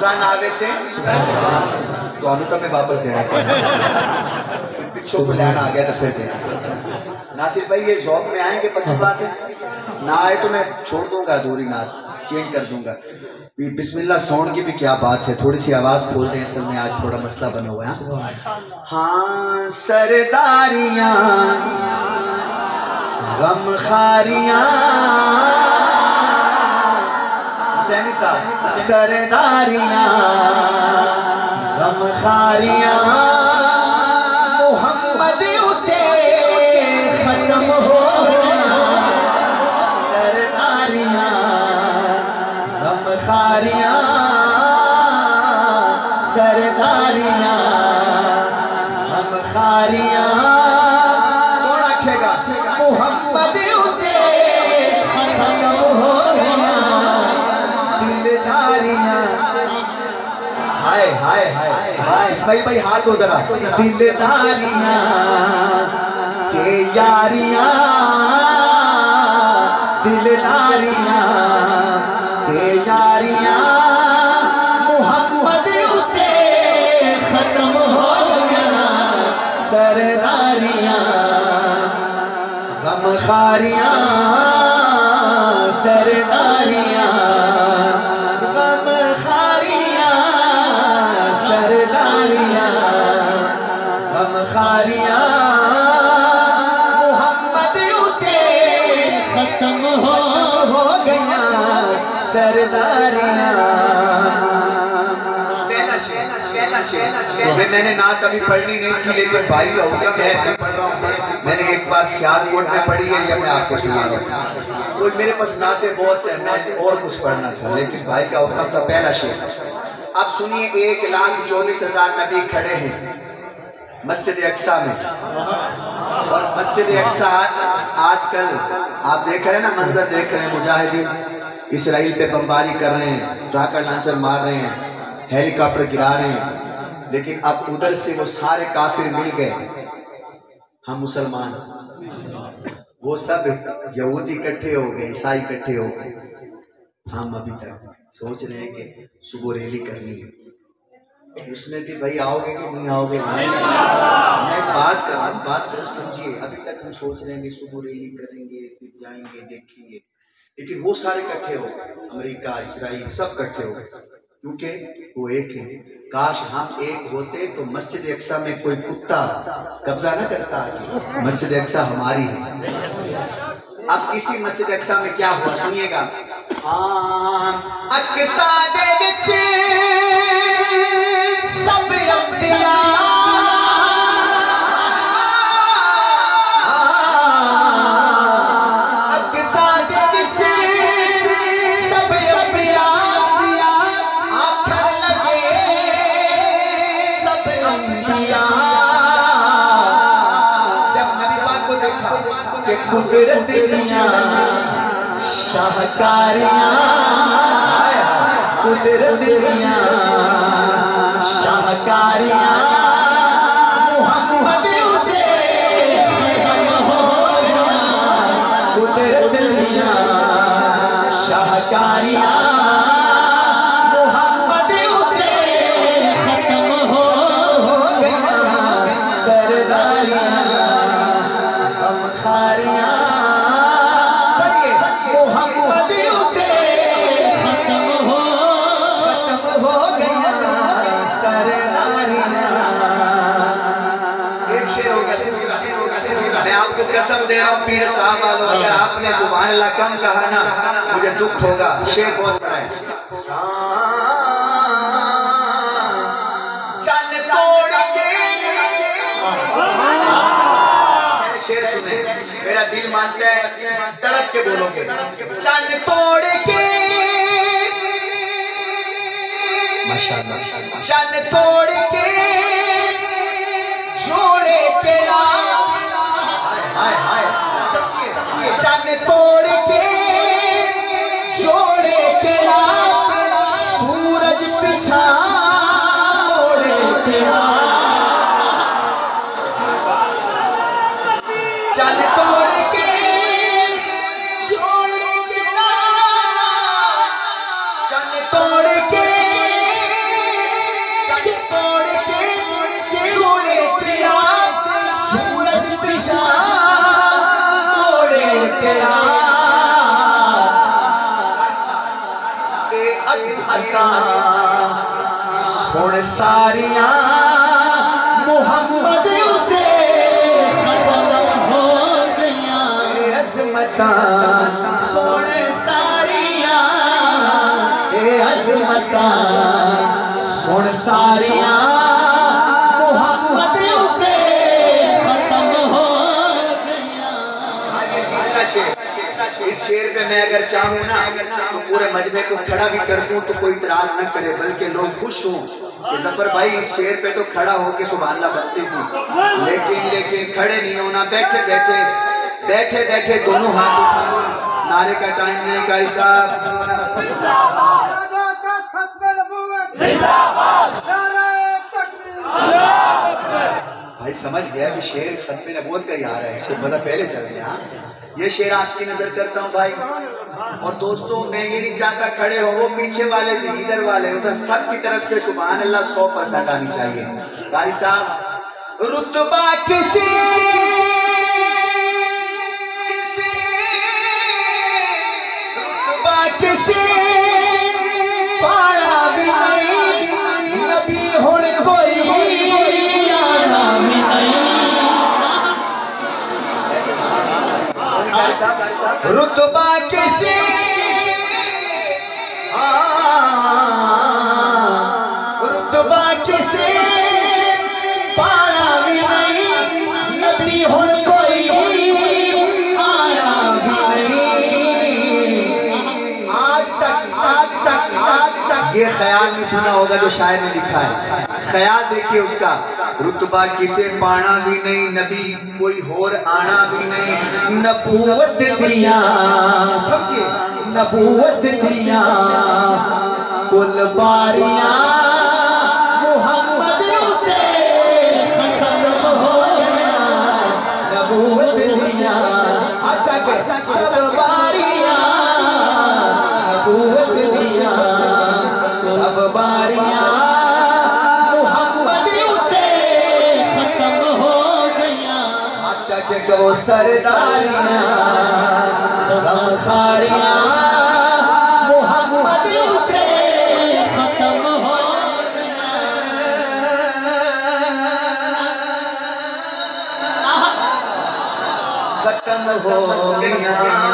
अजान आवे थे तो अनु तो मैं वापस देना पिछो को लेना आ गया तो फिर दे नासिर भाई ये जौक में आएंगे पक्की बात है ना आए तो मैं छोड़ दूंगा दूरी नाथ चेंज कर दूंगा बिस्मिल्लाह साउंड की भी क्या बात है थोड़ी सी आवाज खोल दें असल में आज थोड़ा मसला बना हुआ है हाँ सरदारियां गमखारियां सरदारियां गमखारियां मोहम्मद उते खत्म हो सरदारियां गमखारियां सरदारियां गमखारियां कौन रखेगा मोहम्मद उते खत्म हो हाय हाय हाय इस्माइल भाई हाथ दो जरा दिलदारियां के यारियां दिलदारियां के यारियां मोहम्मद उते खत्म हो गया सरदारियां गमखारियां सरदारियां गमखारियां मोहम्मद उते खत्म हो गया सरदारियां मैंने ना कभी पढ़नी नहीं थी लेकिन भाई होगा मैं पढ़ रहा हूँ मैंने एक बार सियालकोट में पढ़ी है या मैं आपको सुना रहा हूँ तो मेरे पास नाते बहुत है मैं और कुछ पढ़ना था लेकिन भाई का हुक्म था पहला शेर अब सुनिए 1,24,000 नबी खड़े हैं मस्जिद अक्सा में और मस्जिद अक्सा आजकल आप देख रहे हैं ना मंजर देख रहे हैं मुजाहिदीन इसराइल पे बमबारी कर रहे हैं रॉकेट लॉन्चर मार रहे हैं हेलीकॉप्टर गिरा रहे हैं लेकिन अब उधर से वो सारे काफिर मिल गए हम मुसलमान वो सब यहूदी इकट्ठे हो गए ईसाई इकट्ठे हो गए हम अभी तक सोच रहे हैं कि सुबह रैली करनी है उसमें भी भाई आओगे कि नहीं आओगे मैं बात करूँ समझिए अभी तक हम सोच रहे हैं कि सुबह रैली करेंगे फिर जाएंगे देखेंगे लेकिन वो सारे इकट्ठे हो गए अमेरिका इसराइल सब इकट्ठे हो गए क्योंकि वो एक है काश हम एक होते तो मस्जिद अक्सा में कोई कुत्ता कब्जा न करता मस्जिद अक्सा हमारी है अब इसी मस्जिद अक्सा में क्या हुआ सुनिएगा अक्सा दे विच सब अंबिया अक्सा दे विच सब अंबिया आखन लगे सब अंबिया जब नबी पाक को देखा कि कुदरत दिया शाहकारियां कुदरत दिया शाहकारियां मोहम्मद उते खत्म हो गया कुदरत दिया शाहकारियां मोहम्मद उते खत्म हो गया सरदारियां गमखारियां मैं आपको कसम दे रहा हूँ पीर साहब वालों अगर आपने सुभान अल्लाह कम कहा ना मुझे दुख होगा शेर बहुत बड़ा है चन्न तोड़ के शेर सुने मेरा दिल मानता है तड़प के बोलोगे चन्न तोड़ के माशाअल्लाह चन्न तोड़ के जोड़े तेरा चन्न तोड़ के जोड़े तेरा सूरज पिछा मोड़े तेरा चन्न तोड़ के जोड़े तेरा चन्न तोड़ के गया ए अज़मता सुन सारियां मुहम्मद उते खत्म हो गया ए अज़मता सुन सारियां ए अज़मता सुन सारियां मुहम्मद उते खत्म हो गया। ये तीसरा शेर। इस शेर पे मैं अगर चाहूँ ना तो पूरे मजमे को खड़ा भी कर दूं तो कोई इतराज न करे, बल्कि लोग खुश हों कि जफर भाई इस शेर पे तो खड़ा होके सुभान अल्लाह बनती थी, लेकिन खड़े नहीं होना, बैठे बैठे बैठे बैठे दोनों हाथ उठाना। नारे का टाइम नहीं कारी साहब। भाई समझ गया कि शेर खत्म नबूवत का ही आ रहा है, इसको पता पहले चल गया। ये शेर आपकी नजर करता हूँ भाई। और दोस्तों मैं ये नहीं चाहता खड़े हो वो पीछे वाले भी इधर वाले उधर सब की तरफ से सुभान अल्लाह 100% आनी चाहिए। कारी साहब रुतबा किसी रुतबा किसी पाया भी नहीं नबी होने कोई रुतबा किसी रुतबा किसी पाया भी नहीं नबी होने कोई आया भी नहीं। आज तक ये ख्याल नहीं सुना होगा जो शायर ने लिखा है। ख्याल देखिए उसका, रुतबा किसे पाना भी नहीं नबी कोई होर आना भी नहीं, नबूवत दिया समझिए नबूवत दिया कुल बारियां मुहम्मद उते खत्म हो गया। नबूवत दिया अच्छा के सब बारियां नबूवत दिया सब बारियां जो सरदारियां गमखारियां मुहम्मद उते खत्म हो गया। खत्म हो गया।